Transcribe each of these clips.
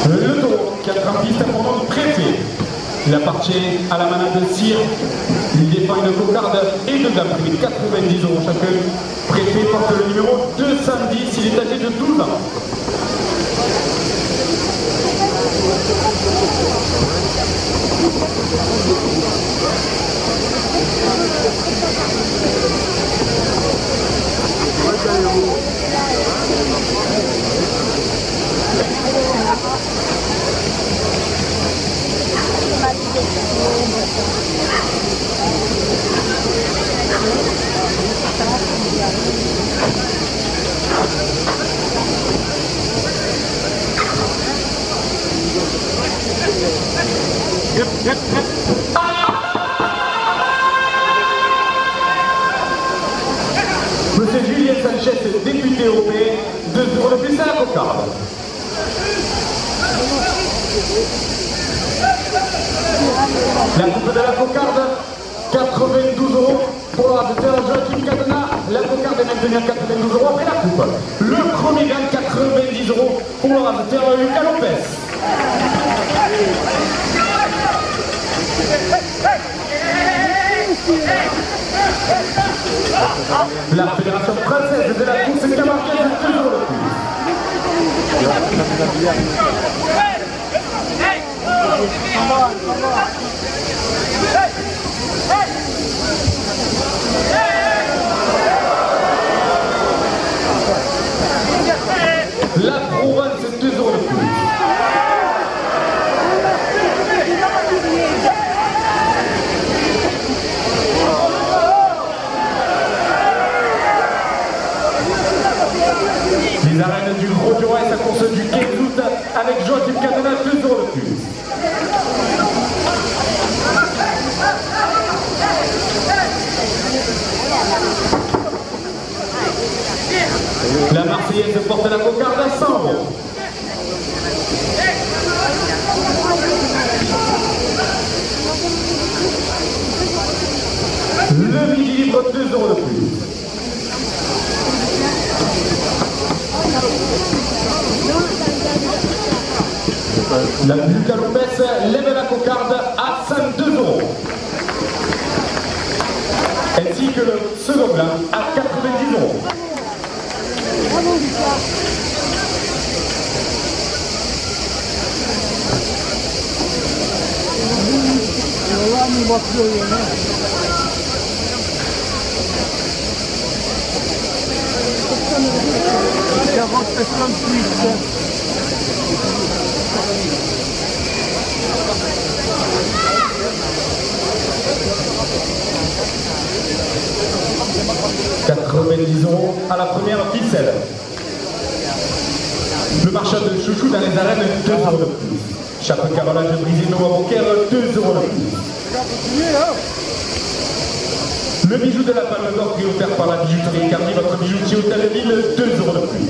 Le taureau qui attrape piste pour nom de préfet. Il appartient à la manade de cire. Il défend une cocarde et deux dames prix 90 € chacun. Préfet porte le numéro 210. Il est âgé de 12 ans. Monsieur Julien Sanchez, député européen, 2 € de plus à la cocarde. La coupe de la cocarde, 92 € pour l'ordinateur Joachim Cadena. La cocarde est maintenue à 92 € après la coupe. Le premier gagne 90 € pour l'ordinateur Lucas Lopez. La Fédération française de la course camarguaise, 2 € de plus. La Provence, 2 € de plus. Les arènes du Gros du Roi et sa course du 15 août avec Joachim Cadena, 2 € de plus. La Marseillaise porte la cocarde à 100 €. Le midi libre, 2 € de plus. La Lucas Lopez lève la cocarde à 102 €. Ainsi que le second blanc à 90 €. Bravo Lucas. Là, on ne voit plus rien. à la première ficelle. Le marchand de chouchou dans les arènes, 2 € de plus. Chapeau carrelage brisé de Bocaire, 2 € de plus. Le bijou de la Palme d'Or qui est offert par la bijouterie Carmi, votre bijoutier Hôtel de Ville, 2 € de plus.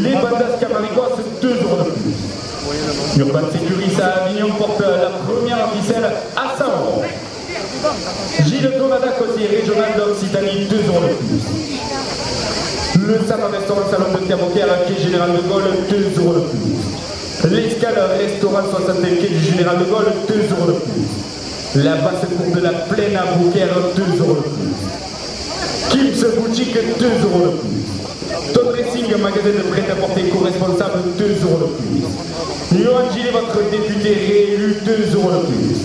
Les bandas Camarigos, 2 € de plus. Urban Sécuris à Avignon porte la première ficelle à 100 €. Gilles Donada, côté régional d'Occitanie, 2 € de plus. Le Salon Restaurant Salon de Cabocaire, quai Général de Gaulle, 2 € de plus. L'Escale Restaurant 60 quai du Général de Gaulle, 2 € de plus. La basse cour de la Plaine à Beaucaire, 2 € de plus. Kim's Boutique, 2 € de plus. Tom Racing, magasin de prêt-à-porter co-responsable, 2 € de plus. Johan Gillet, votre député réélu, 2 € de plus.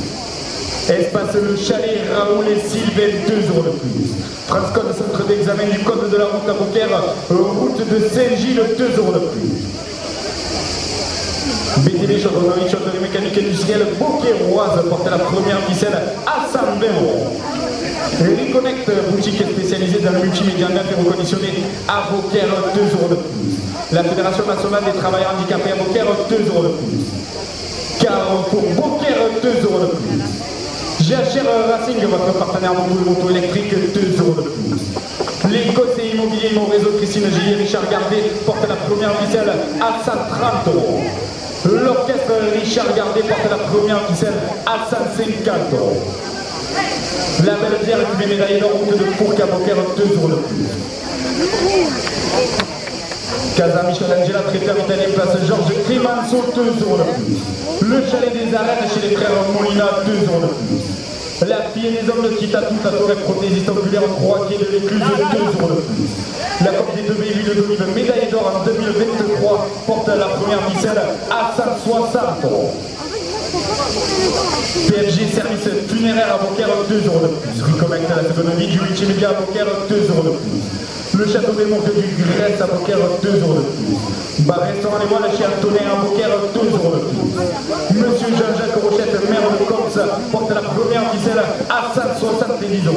Espace Le Chalet, Raoul et Sylvain, 2 € de plus. Transcode, centre d'examen du code de la route à Beaucaire, route de Saint-Gilles, 2 € de plus. BTD, chaudronnerie, chaudronnerie mécanique industrielle, Beaucairoise porte la première ficelle à 120 €. Reconnect, boutique spécialisée dans le multimédia neuf et reconditionné à Beaucaire, 2 € de plus. La Fédération nationale des travailleurs handicapés à Beaucaire, 2 € de plus. Carrefour Beaucaire, 2 € de plus. GHR Racing, votre partenaire moto électrique, 2 € de plus. Les conseillers immobiliers, mon réseau Christine Gillet, Richard Gardet porte la première ficelle à 130 €. L'orchestre Richard Gardet porte la première ficelle à 150 €. La Belle Pierre qui met médaille d'or, route de Fourques à Beaucaire, 2 € de plus. Casa Michelangelo, traiteur italien, place Georges Clemenceau, 2 € de plus. Le chalet des arènes chez les frères Molina, 2 € de plus. La fille des hommes de Kitatou, tatoueur et prothésiste oculaire, 3 quai de l'Écluse, 2 € de plus. La Coupe des 2 bévues de Dolive, médaille d'or en 2023, porte la première ficelle à 160 €. PFG service funéraire à Beaucaire, 2 € de plus. Reconnecte la seconde vie du multimédia à Beaucaire, 2 € de plus. Le château des Monts du Grèce à Beaucaire, 2 € de plus. Bar restaurant Les Voiles chez Antonin à Beaucaire, 2 € de plus. Monsieur Jean-Jacques Rochette, maire de Comps, porte la première ficelle à 170 €.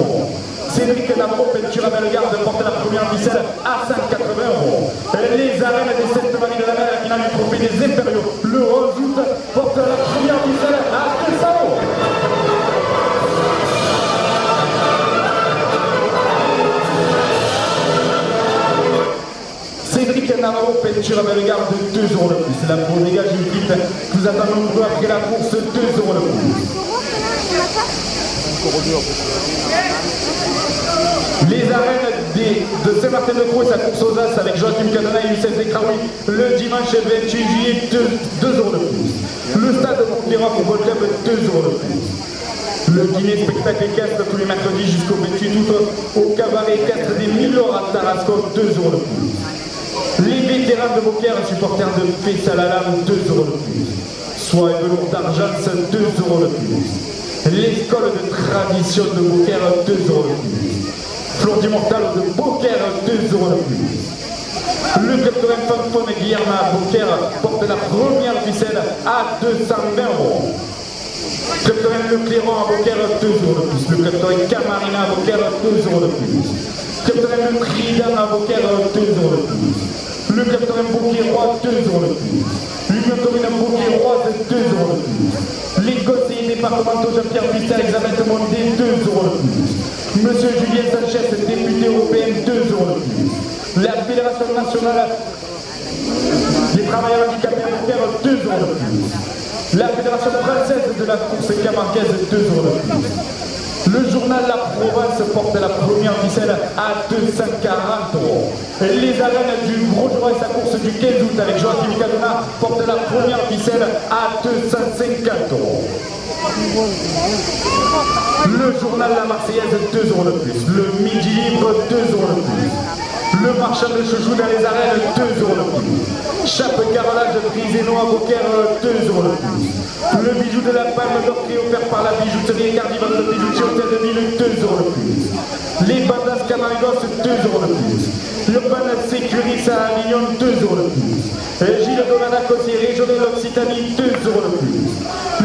Cédric Namro, peinture à Bellegarde, porte la première ficelle à 180 €. Les arènes des Sainte-Marie de la Mer, la finale du trophée des Impériaux, le 11 août, porte la première ficelle à 200 €. Cédric Namro, peinture à Bellegarde, 2 € de plus. La Pro dégage une vite. Nous attendons peu après la course, 2 € de plus. Les arènes de Saint-Martin-de-Croix et sa course aux As avec Joachim Cadena et Youssef Zekraoui le dimanche 28 juillet, 2 € de plus. Le stade de Montpellier pour votre club, 2 € de plus. Le dîner spectacle équestre tous les mercredis jusqu'au 28 août au cabaret équestre des Milors à Tarascon, 2 € de plus. Les vétérans de Beaucaire, supporters de Fès à la lame, 2 € de plus. Soie et velours d'Argent, 2 € de plus. L'école de tradition de Beaucaire, 2 € de plus. Flor d'Immortal de Beaucaire, 2 € de plus. Le capitaine Fanfone Guillerme à Beaucaire porte la première ficelle à 220 €. Capitaine Le Clairon à Beaucaire, 2 € de plus. Le capitaine Camarina à Beaucaire, 2 € de plus. Capitaine Le Trident à Beaucaire, 2 € de plus. Le capitaine Beaucaire-Roi, 2 € de plus. L'Union commune Beaucaire-Roi, 2 € de plus. Les conseillers départementaux Jean-Pierre Pistel, Elisabeth Mondé, 2 € de plus. Monsieur Julien Sanchez, député européen, 2 € de plus. La Fédération nationale des travailleurs handicapés à Beaucaire, 2 € de plus. La Fédération française de la course camarguaise, 2 € de plus. Le journal La Provence porte la première ficelle à 240 €. Les arènes du Gros-Joie et sa course du 15 août avec Joachim Cadena portent la première ficelle à 250 €. Le journal La Marseillaise, 2 € de plus. Le Midi Libre, 2 € de plus. Le marchand de chouchou dans les arènes, 2 € de plus. Chape carrelage Priseno à Beaucaire, 2 € de plus. Le bijou de la Palme d'Or qui est offert par la bijouterie Cardivan de bijoutier Hôtel de Ville, 2 € de plus. Les bandas Camargos, 2 € de plus. Urban Sécuris à Avignon, 2 € de plus. Gilles Donada Cossier, région de l'Occitanie, 2 € de plus.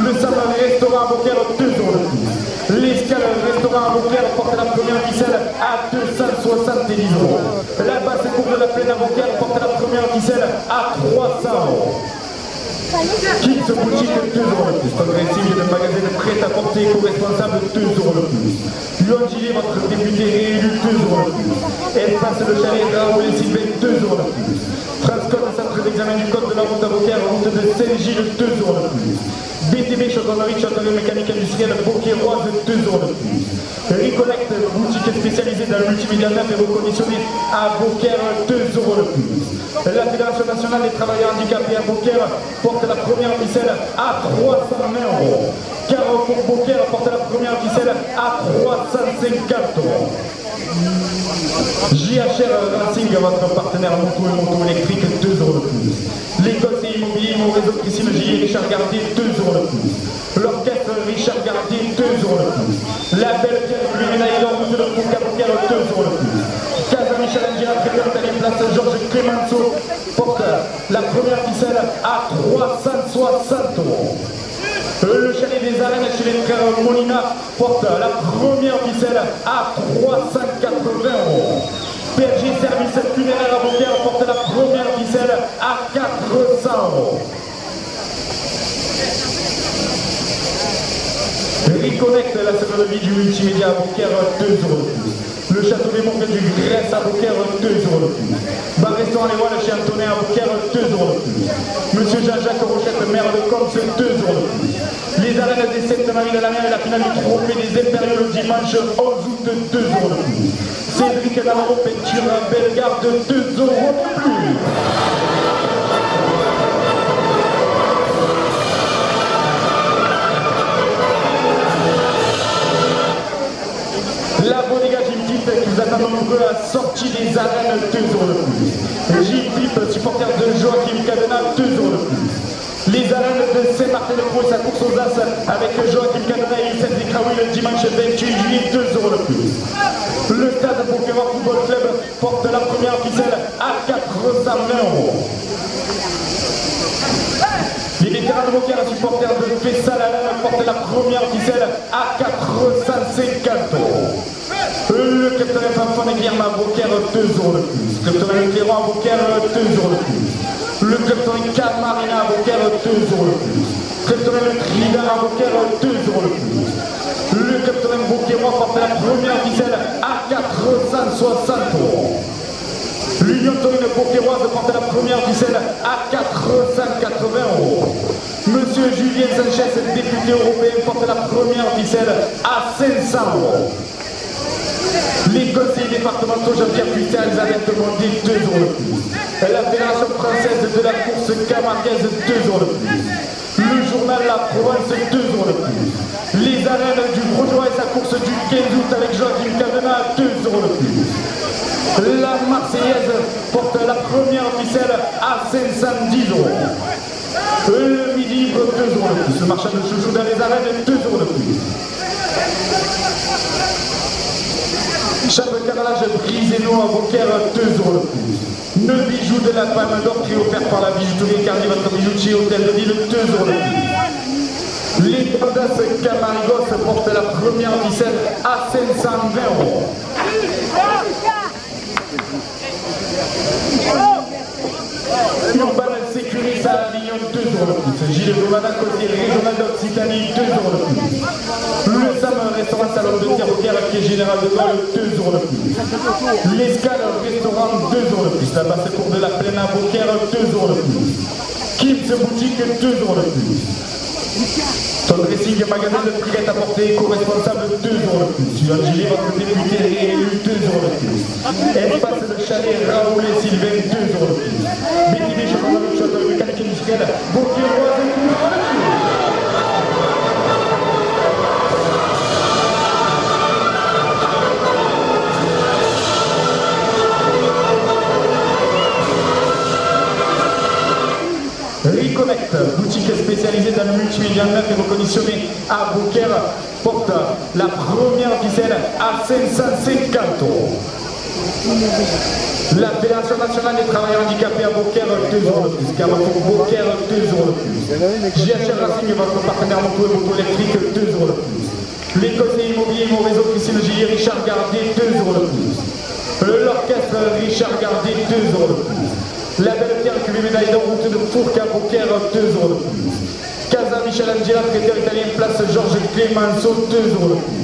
Le Saman Restaurant à Beaucaire, 2 € de plus. L'Escale Restaurant à Beaucaire porte la première ficelle à 270 €. La basse cour de la Plaine à Beaucaire porte la première ficelle à 300 €. Kids boutique, 2 € de plus. Congrès de magasin de prêt-à-porter éco-responsable, 2 € de plus. Lyon Gillet, votre député réélu, 2 € de plus. Espace le chalet Raoul et Sylvain, 2 € de plus. Transcode, centre d'examen du code de la route à Beaucaire, route de Saint-Gilles, 2 € de plus. BTB, chaudronnerie, château mécanique industrielle, Beaucaire-Roise, 2 € de plus. Reconnect, boutique spécialisée dans le multimédia neuf et reconditionné à Beaucaire, 2 € de plus. La Fédération nationale des travailleurs handicapés à Beaucaire porte la première ficelle à 320 €. Carrefour Beaucaire porte la première ficelle à 350 €. JHR Racing, votre partenaire moto et moto électrique, 2 € de plus. Les conseillers immobiliers, mon réseau Christine Gillet, Richard Gardier, 2 € de plus. L'orchestre Richard Gardier, 2 € de plus. La Belle Pierre du médaille d'or, route de Foucault, 2 € de plus. Casa Michelangelo, traiteur italien, place Georges Clemenceau, porte la première ficelle à 360 €. Le chalet des arènes chez les frères Molina porte la première ficelle à 380 €. PFG service funéraire à Beaucaire porte la première ficelle à 400 €. Reconnect, la seconde vie du multimédia à Beaucaire, 2 € de plus. Le château des Monts du Grèce à Beaucaire, 2 € de plus. Bar restaurant Les Voiles chez Antonin à Beaucaire, 2 € de plus. Monsieur Jean-Jacques Rochette, maire de Comps, 2 € de plus. Les arènes des 7 de Marie de la Mer et la finale du trophée des Impériaux le dimanche 11 août, 2 euros de plus. Cédric Navarro, peinture Bellegarde, 2 euros de plus. La Bodega Jim Pip qui vous attend nombreux à la sortie des arènes, 2 euros de plus. Jim Pip, supporter de Joachim Cadena, 2 euros de plus. Les arènes de Saint-Martin-de-Croix et sa course aux As avec Joachim Cadena et Youssef Zikraoui le dimanche 28 juillet, 2 euros de plus. Le stade Beauquerrois Football Club porte la première ficelle à 420 €. Les vétérans de Beaucaire, supporters de Fessal-Alain, portent la première ficelle à 450 €. Le capitaine Fanfan et Guillermo à Beaucaire, 2 euros de plus. Le capitaine Cléron à Beaucaire, 2 euros de plus. Le capitaine Camarina à Beaucaire, 2 euros de plus. Le capitaine Trident à Beaucaire, 2 euros de plus. Le capitaine Beauquerrois porte la première ficelle à 460 €. L'Union Taurine Beauquerroise porte la première ficelle à 480 €. Monsieur Julien Sanchez, député européen, porte la première ficelle à 500 €. Les conseillers départementaux Jean-Pierre Putin, Elisabeth Mondier, 2 euros de plus. La Fédération française de la course camarguaise, 2 euros de plus. Le journal La Provence, 2 euros de plus. Les arènes du Grosjean et sa course du 15 août avec Joachim Cadena, 2 euros de plus. La Marseillaise porte la première ficelle à 510 €. Le Midi, 2 euros de plus. Le marchand de chouchou dans les arènes, 2 euros de plus. Chape carrelage Briseno à Beaucaire, 2 euros de plus. Le bijou de la Palme d'Or qui est offert par la bijouterie Cardi, votre bijoutier Hôtel de Ville, 2 euros de plus. Les Bandas Camarigos portent la première ficelle à 520 €. Urban Sécurité à Avignon, 2 euros de plus. Gilles Domana, côté régional d'Occitanie, 2 euros de plus. Le SAM restaurant salon de Beaucaire qui est général de Gaulle, 2 euros de plus. L'Escale restaurant, 2 euros de plus. La basse cour de la Plaine à Beaucaire, 2 euros de plus. Kim's boutique, 2 euros de plus. Ton dressing magasin de prix à portée éco-responsable, 2 euros de plus. Suivant Gilles, votre député réélu, 2 euros de plus. Espace de chalet Raoul et Sylvain, 2 euros de plus. BTB, je prends le château de mécanique industrielle, Beaucaire-Roise, 2 euros de plus. Reconnect, boutique spécialisée dans le multimédia neuf et reconditionné à Beaucaire, porte la première ficelle à 550 €. La Fédération nationale des travailleurs handicapés à Beaucaire, 2 euros de plus. Carrefour Beaucaire, 2 euros de plus. JHR Racing, votre partenaire moto et moto électrique, 2 euros de plus. Les conseillers immobiliers Mon Réseau, Christine Gillier, Richard Gardier, 2 euros de plus. L'orchestre Richard Gardier, 2 euros de plus. La Belle Pierre QV médaille d'or, route de Fourques à Beaucaire, 2 euros de plus. Casa Michel Angela, traiteur italien, place Georges Clemenceau, 2 euros de plus.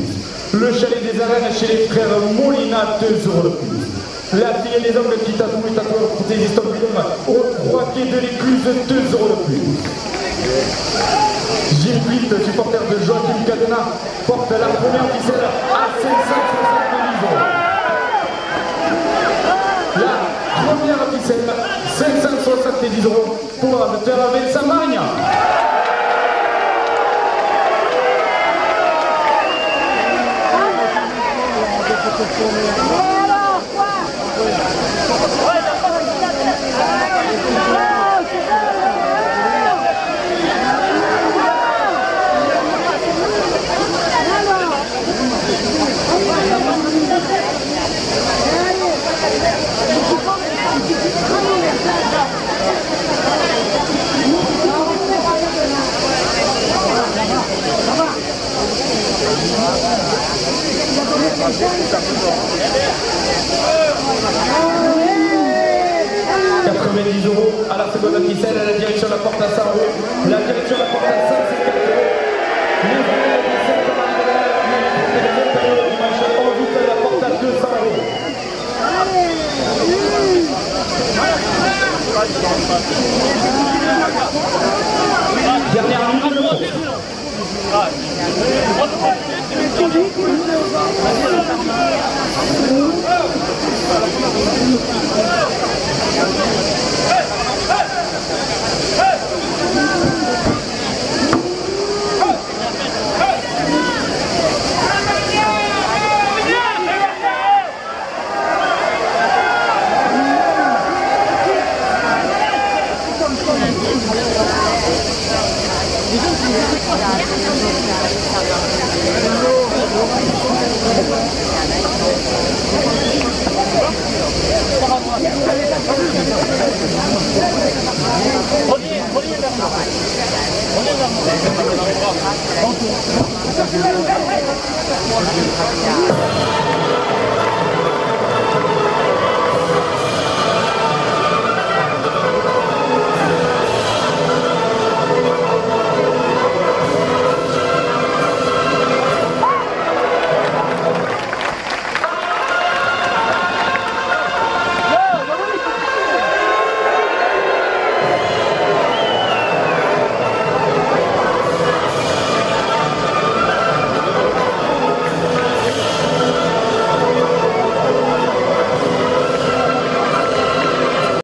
Le chalet des arènes chez les frères Molina, 2 euros de plus. La fille des ongles qui tatouent et tatoueurs pour des histoires au 3 quai de l'Écluse, 2 euros de plus. Gilles Pitt, supporter de Joachim Cadena, porte la première ficelle à 570 €. La première ficelle, 570 € pour la docteur Vincent Magna. à la seconde ficelle, à la direction de la porte à 100 €, la direction de la porte à 150 €. Les arènes de Saint-Martin, dimanche 11 août, la porte à 200 €. Dernière minute. 어디